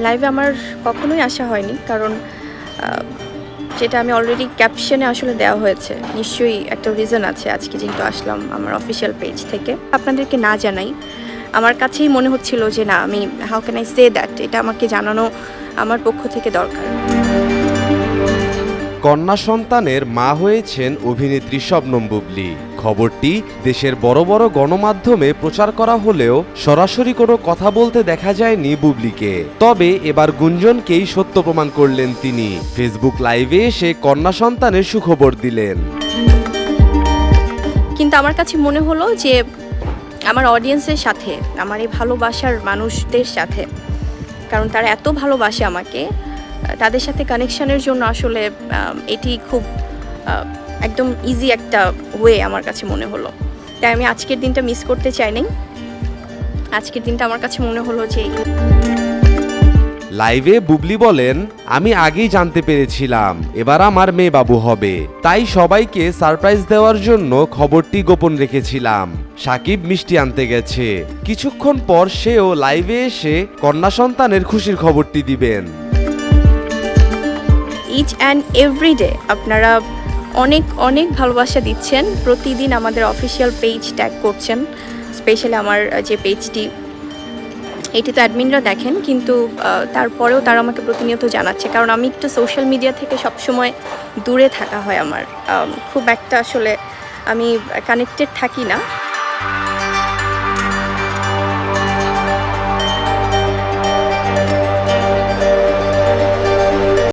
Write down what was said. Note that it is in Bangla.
লাইভে আমার কখনোই আসা হয়নি, কারণ যেটা আমি অলরেডি ক্যাপশনে আসলে দেওয়া হয়েছে। নিশ্চয়ই একটা রিজন আছে আজকে যেহেতু আসলাম আমার অফিসিয়াল পেজ থেকে। আপনাদেরকে না জানাই, আমার কাছেই মনে হচ্ছিল যে না, আমি how can I say that, এটা আমাকে জানানো আমার পক্ষ থেকে দরকার। কন্যা সন্তানের মা হয়েছেন অভিনেত্রী শবনম বুবলী। খবরটি দেশের বড় বড় গণমাধ্যমে প্রচার করা হলেও সরাসরি কোনো কথা বলতে দেখা যায়নি বুবলীকে। তবে এবার গুঞ্জনকেই সত্য প্রমাণ করলেন তিনি। ফেসবুক লাইভে এসে কন্যা সন্তানের সুখবর দিলেন। কিন্তু আমার কাছে মনে হলো যে আমার অডিয়েন্সের সাথে, আমার এই ভালোবাসার মানুষদের সাথে, কারণ তারা এত ভালোবাসে আমাকে, তাদের সাথে কানেকশনের জন্য আসলে এটি খুব একদম ইজি একটা ওয়ে আমার কাছে মনে হলো। তাই আমি আজকের দিনটা মিস করতে চাইনি। আজকের দিনটা আমার কাছে মনে হলো যে লাইভে বুবলী বলেন, আমি আগেই জানতে পেরেছিলাম এবার আমার মেয়ে বাবু হবে, তাই সবাইকে সারপ্রাইজ দেওয়ার জন্য খবরটি গোপন রেখেছিলাম। সাকিব মিষ্টি আনতে গেছে, কিছুক্ষণ পর সেও লাইভে এসে কন্যা সন্তানের খুশির খবরটি দিবেন। ইচ অ্যান্ড এভরিডে আপনারা অনেক অনেক ভালোবাসা দিচ্ছেন, প্রতিদিন আমাদের অফিসিয়াল পেজ ট্যাগ করছেন। স্পেশালি আমার যে পেজটি, এটি তো অ্যাডমিনরা দেখেন, কিন্তু তারপরেও তারা আমাকে প্রতিনিয়ত জানাচ্ছে, কারণ আমি একটু সোশ্যাল মিডিয়া থেকে সবসময় দূরে থাকা হয় আমার, খুব একটা আসলে আমি কানেক্টেড থাকি না।